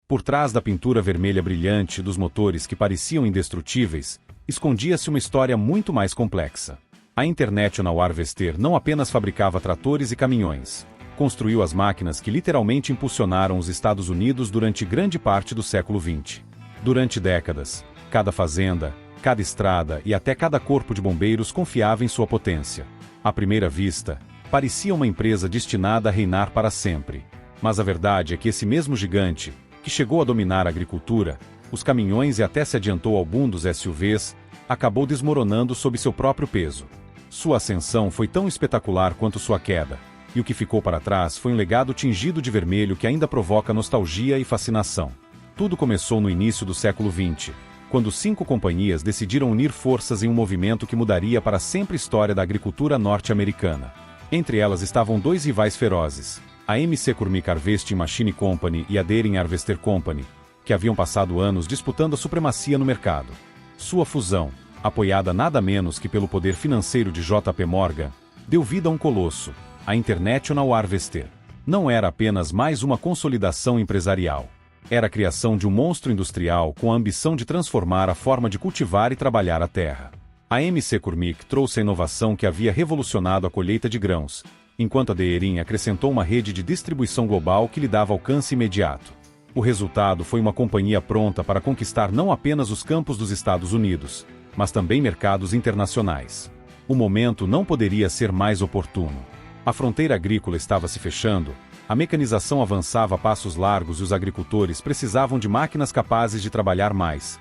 Por trás da pintura vermelha brilhante dos motores que pareciam indestrutíveis, escondia-se uma história muito mais complexa. A International Harvester não apenas fabricava tratores e caminhões. Construiu as máquinas que literalmente impulsionaram os Estados Unidos durante grande parte do século XX. Durante décadas, cada fazenda, cada estrada e até cada corpo de bombeiros confiava em sua potência. À primeira vista, parecia uma empresa destinada a reinar para sempre. Mas a verdade é que esse mesmo gigante, que chegou a dominar a agricultura, os caminhões e até se adiantou ao boom dos SUVs, acabou desmoronando sob seu próprio peso. Sua ascensão foi tão espetacular quanto sua queda, e o que ficou para trás foi um legado tingido de vermelho que ainda provoca nostalgia e fascinação. Tudo começou no início do século XX, quando 5 companhias decidiram unir forças em um movimento que mudaria para sempre a história da agricultura norte-americana. Entre elas estavam 2 rivais ferozes, a McCormick Harvesting Machine Company e a Deere Harvester Company, que haviam passado anos disputando a supremacia no mercado. Sua fusão, apoiada nada menos que pelo poder financeiro de JP Morgan, deu vida a um colosso, a International Harvester. Não era apenas mais uma consolidação empresarial. Era a criação de um monstro industrial com a ambição de transformar a forma de cultivar e trabalhar a terra. A McCormick trouxe a inovação que havia revolucionado a colheita de grãos, enquanto a Deere acrescentou uma rede de distribuição global que lhe dava alcance imediato. O resultado foi uma companhia pronta para conquistar não apenas os campos dos Estados Unidos, mas também mercados internacionais. O momento não poderia ser mais oportuno. A fronteira agrícola estava se fechando, a mecanização avançava a passos largos e os agricultores precisavam de máquinas capazes de trabalhar mais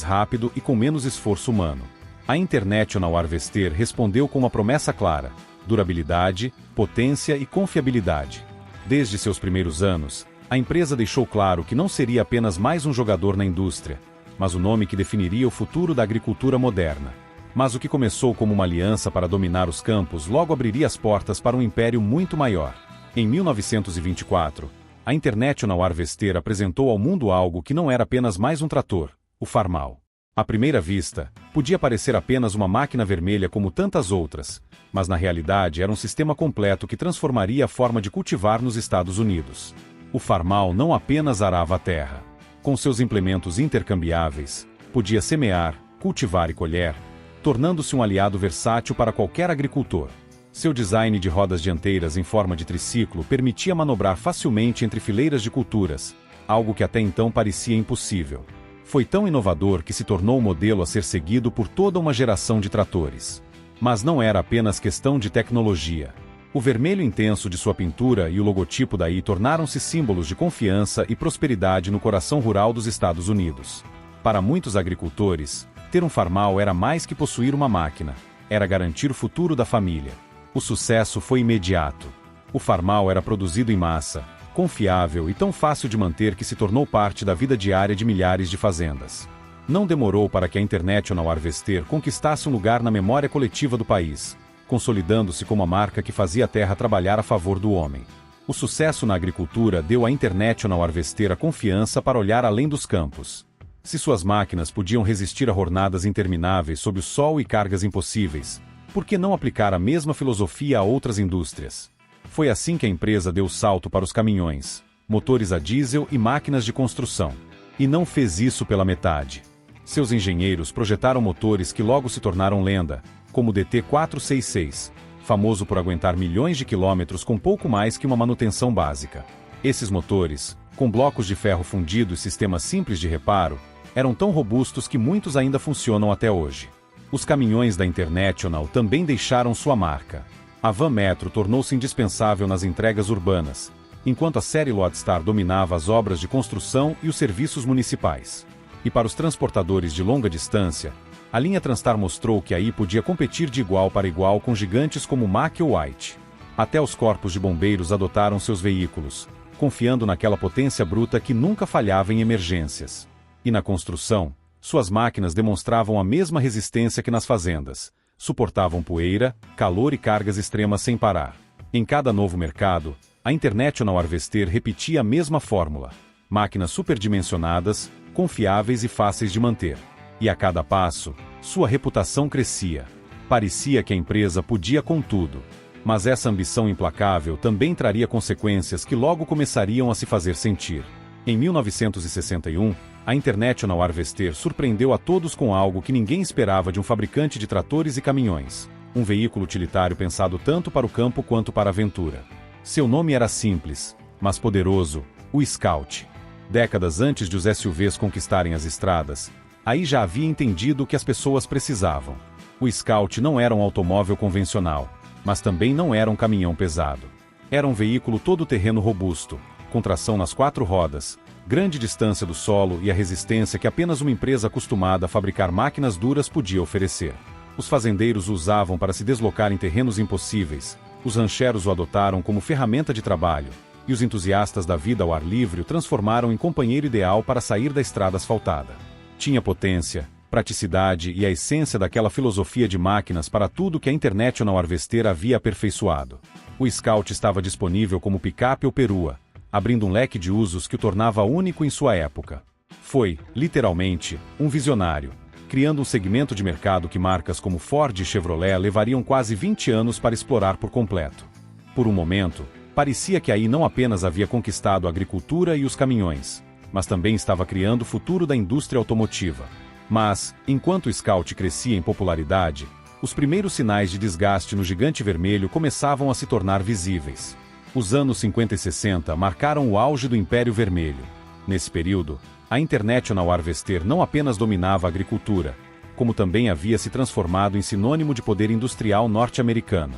rápido e com menos esforço humano. A International Harvester respondeu com uma promessa clara: durabilidade, potência e confiabilidade. Desde seus primeiros anos, a empresa deixou claro que não seria apenas mais um jogador na indústria, mas o nome que definiria o futuro da agricultura moderna. Mas o que começou como uma aliança para dominar os campos logo abriria as portas para um império muito maior. Em 1924, a International Harvester apresentou ao mundo algo que não era apenas mais um trator, o Farmall. À primeira vista, podia parecer apenas uma máquina vermelha como tantas outras, mas na realidade era um sistema completo que transformaria a forma de cultivar nos Estados Unidos. O Farmall não apenas arava a terra. Com seus implementos intercambiáveis, podia semear, cultivar e colher, tornando-se um aliado versátil para qualquer agricultor. Seu design de rodas dianteiras em forma de triciclo permitia manobrar facilmente entre fileiras de culturas, algo que até então parecia impossível. Foi tão inovador que se tornou um modelo a ser seguido por toda uma geração de tratores. Mas não era apenas questão de tecnologia. O vermelho intenso de sua pintura e o logotipo daí tornaram-se símbolos de confiança e prosperidade no coração rural dos Estados Unidos. Para muitos agricultores, ter um Farmall era mais que possuir uma máquina, era garantir o futuro da família. O sucesso foi imediato. O Farmall era produzido em massa, confiável e tão fácil de manter que se tornou parte da vida diária de milhares de fazendas. Não demorou para que a International Harvester conquistasse um lugar na memória coletiva do país, consolidando-se como a marca que fazia a terra trabalhar a favor do homem. O sucesso na agricultura deu à International Harvester a confiança para olhar além dos campos. Se suas máquinas podiam resistir a jornadas intermináveis sob o sol e cargas impossíveis, por que não aplicar a mesma filosofia a outras indústrias? Foi assim que a empresa deu o salto para os caminhões, motores a diesel e máquinas de construção. E não fez isso pela metade. Seus engenheiros projetaram motores que logo se tornaram lenda, como o DT466, famoso por aguentar milhões de quilômetros com pouco mais que uma manutenção básica. Esses motores, com blocos de ferro fundido e sistemas simples de reparo, eram tão robustos que muitos ainda funcionam até hoje. Os caminhões da International também deixaram sua marca. A Van Metro tornou-se indispensável nas entregas urbanas, enquanto a série Lodestar dominava as obras de construção e os serviços municipais. E para os transportadores de longa distância, a linha Transtar mostrou que aí podia competir de igual para igual com gigantes como Mack ou White. Até os corpos de bombeiros adotaram seus veículos, confiando naquela potência bruta que nunca falhava em emergências. E na construção, suas máquinas demonstravam a mesma resistência que nas fazendas. Suportavam poeira, calor e cargas extremas sem parar. Em cada novo mercado, a International Harvester repetia a mesma fórmula. Máquinas superdimensionadas, confiáveis e fáceis de manter. E a cada passo, sua reputação crescia. Parecia que a empresa podia com tudo. Mas essa ambição implacável também traria consequências que logo começariam a se fazer sentir. Em 1961, a International Harvester surpreendeu a todos com algo que ninguém esperava de um fabricante de tratores e caminhões, um veículo utilitário pensado tanto para o campo quanto para a aventura. Seu nome era simples, mas poderoso, o Scout. Décadas antes de os SUVs conquistarem as estradas, aí já havia entendido o que as pessoas precisavam. O Scout não era um automóvel convencional, mas também não era um caminhão pesado. Era um veículo todo-terreno robusto, com tração nas 4 rodas, grande distância do solo e a resistência que apenas uma empresa acostumada a fabricar máquinas duras podia oferecer. Os fazendeiros o usavam para se deslocar em terrenos impossíveis, os rancheros o adotaram como ferramenta de trabalho, e os entusiastas da vida ao ar livre o transformaram em companheiro ideal para sair da estrada asfaltada. Tinha potência, praticidade e a essência daquela filosofia de máquinas para tudo que a International Harvester havia aperfeiçoado. O Scout estava disponível como picape ou perua, abrindo um leque de usos que o tornava único em sua época. Foi, literalmente, um visionário, criando um segmento de mercado que marcas como Ford e Chevrolet levariam quase 20 anos para explorar por completo. Por um momento, parecia que aí não apenas havia conquistado a agricultura e os caminhões, mas também estava criando o futuro da indústria automotiva. Mas, enquanto o Scout crescia em popularidade, os primeiros sinais de desgaste no gigante vermelho começavam a se tornar visíveis. Os anos 50 e 60 marcaram o auge do Império Vermelho. Nesse período, a International Harvester não apenas dominava a agricultura, como também havia se transformado em sinônimo de poder industrial norte-americano.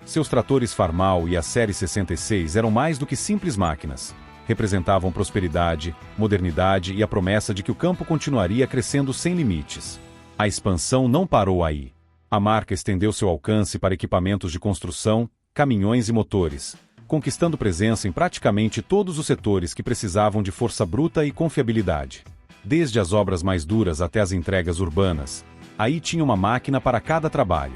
Seus tratores Farmall e a Série 66 eram mais do que simples máquinas. Representavam prosperidade, modernidade e a promessa de que o campo continuaria crescendo sem limites. A expansão não parou aí. A marca estendeu seu alcance para equipamentos de construção, caminhões e motores, conquistando presença em praticamente todos os setores que precisavam de força bruta e confiabilidade. Desde as obras mais duras até as entregas urbanas, aí tinha uma máquina para cada trabalho.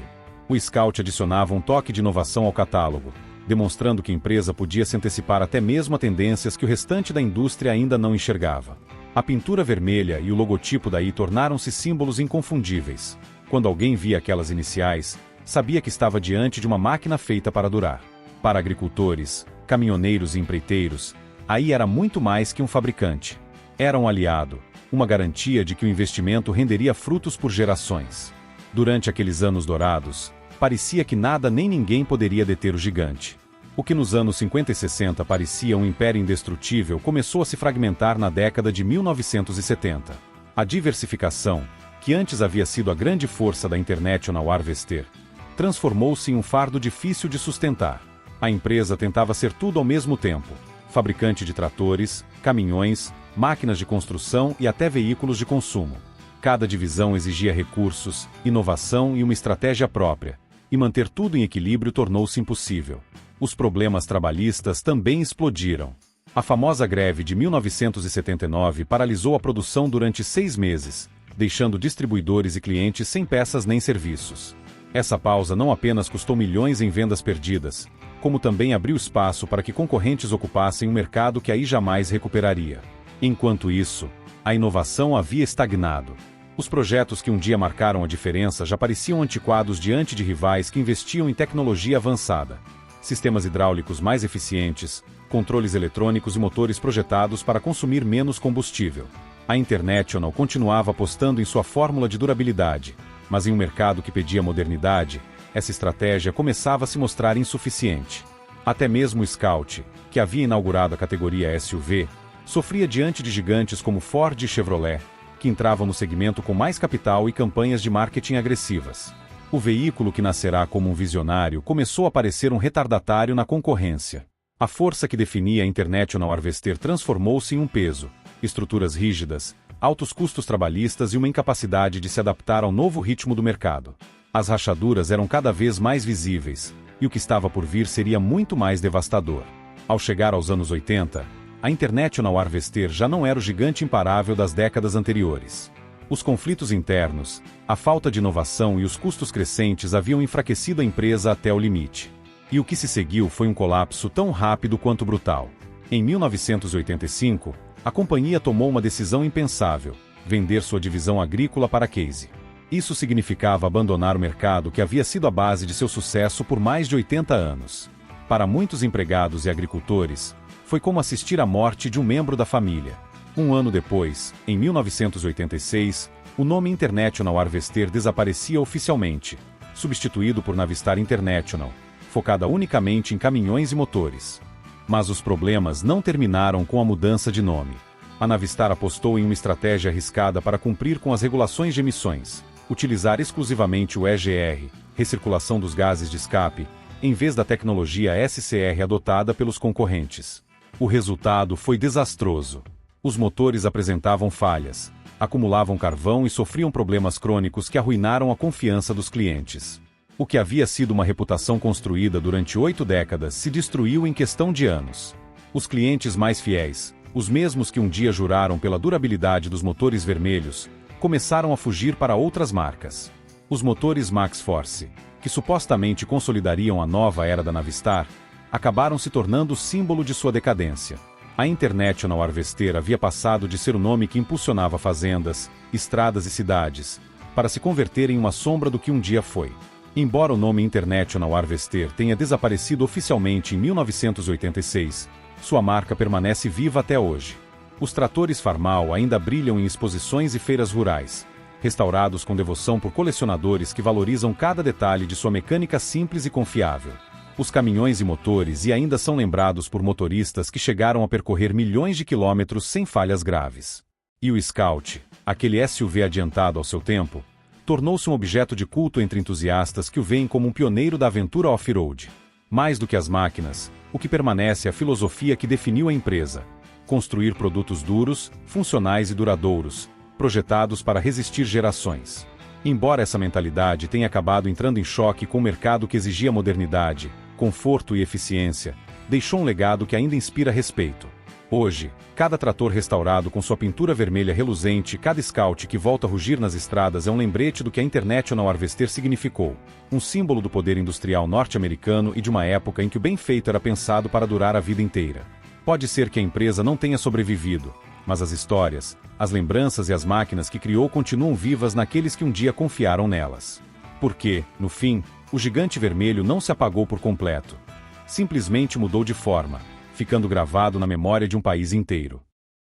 O Scout adicionava um toque de inovação ao catálogo, demonstrando que a empresa podia se antecipar até mesmo a tendências que o restante da indústria ainda não enxergava. A pintura vermelha e o logotipo daí tornaram-se símbolos inconfundíveis. Quando alguém via aquelas iniciais, sabia que estava diante de uma máquina feita para durar. Para agricultores, caminhoneiros e empreiteiros, aí era muito mais que um fabricante. Era um aliado, uma garantia de que o investimento renderia frutos por gerações. Durante aqueles anos dourados, parecia que nada nem ninguém poderia deter o gigante. O que nos anos 50 e 60 parecia um império indestrutível começou a se fragmentar na década de 1970. A diversificação, que antes havia sido a grande força da International Harvester, transformou-se em um fardo difícil de sustentar. A empresa tentava ser tudo ao mesmo tempo: fabricante de tratores, caminhões, máquinas de construção e até veículos de consumo. Cada divisão exigia recursos, inovação e uma estratégia própria, e manter tudo em equilíbrio tornou-se impossível. Os problemas trabalhistas também explodiram. A famosa greve de 1979 paralisou a produção durante 6 meses, deixando distribuidores e clientes sem peças nem serviços. Essa pausa não apenas custou milhões em vendas perdidas, como também abriu espaço para que concorrentes ocupassem um mercado que aí jamais recuperaria. Enquanto isso, a inovação havia estagnado. Os projetos que um dia marcaram a diferença já pareciam antiquados diante de rivais que investiam em tecnologia avançada. Sistemas hidráulicos mais eficientes, controles eletrônicos e motores projetados para consumir menos combustível. A International continuava apostando em sua fórmula de durabilidade, mas em um mercado que pedia modernidade, essa estratégia começava a se mostrar insuficiente. Até mesmo o Scout, que havia inaugurado a categoria SUV, sofria diante de gigantes como Ford e Chevrolet, que entravam no segmento com mais capital e campanhas de marketing agressivas. O veículo que nascerá como um visionário começou a parecer um retardatário na concorrência. A força que definia a International Harvester transformou-se em um peso, estruturas rígidas, altos custos trabalhistas e uma incapacidade de se adaptar ao novo ritmo do mercado. As rachaduras eram cada vez mais visíveis, e o que estava por vir seria muito mais devastador. Ao chegar aos anos 80, a International Harvester já não era o gigante imparável das décadas anteriores. Os conflitos internos, a falta de inovação e os custos crescentes haviam enfraquecido a empresa até o limite. E o que se seguiu foi um colapso tão rápido quanto brutal. Em 1985, a companhia tomou uma decisão impensável: vender sua divisão agrícola para a Case. Isso significava abandonar o mercado que havia sido a base de seu sucesso por mais de 80 anos. Para muitos empregados e agricultores, foi como assistir à morte de um membro da família. Um ano depois, em 1986, o nome International Harvester desaparecia oficialmente, substituído por Navistar International, focada unicamente em caminhões e motores. Mas os problemas não terminaram com a mudança de nome. A Navistar apostou em uma estratégia arriscada para cumprir com as regulações de emissões, utilizar exclusivamente o EGR, recirculação dos gases de escape, em vez da tecnologia SCR adotada pelos concorrentes. O resultado foi desastroso. Os motores apresentavam falhas, acumulavam carvão e sofriam problemas crônicos que arruinaram a confiança dos clientes. O que havia sido uma reputação construída durante 8 décadas se destruiu em questão de anos. Os clientes mais fiéis, os mesmos que um dia juraram pela durabilidade dos motores vermelhos, começaram a fugir para outras marcas. Os motores Max Force, que supostamente consolidariam a nova era da Navistar, acabaram se tornando o símbolo de sua decadência. A International Harvester havia passado de ser o nome que impulsionava fazendas, estradas e cidades, para se converter em uma sombra do que um dia foi. Embora o nome International Harvester tenha desaparecido oficialmente em 1986, sua marca permanece viva até hoje. Os tratores Farmal ainda brilham em exposições e feiras rurais, restaurados com devoção por colecionadores que valorizam cada detalhe de sua mecânica simples e confiável. Os caminhões e motores ainda são lembrados por motoristas que chegaram a percorrer milhões de quilômetros sem falhas graves. E o Scout, aquele SUV adiantado ao seu tempo, tornou-se um objeto de culto entre entusiastas que o veem como um pioneiro da aventura off-road. Mais do que as máquinas, o que permanece é a filosofia que definiu a empresa: construir produtos duros, funcionais e duradouros, projetados para resistir gerações. Embora essa mentalidade tenha acabado entrando em choque com o mercado que exigia modernidade, conforto e eficiência, deixou um legado que ainda inspira respeito. Hoje, cada trator restaurado com sua pintura vermelha reluzente e cada Scout que volta a rugir nas estradas é um lembrete do que a International Harvester significou, um símbolo do poder industrial norte-americano e de uma época em que o bem feito era pensado para durar a vida inteira. Pode ser que a empresa não tenha sobrevivido, mas as histórias, as lembranças e as máquinas que criou continuam vivas naqueles que um dia confiaram nelas. Porque, no fim, o gigante vermelho não se apagou por completo. Simplesmente mudou de forma, ficando gravado na memória de um país inteiro.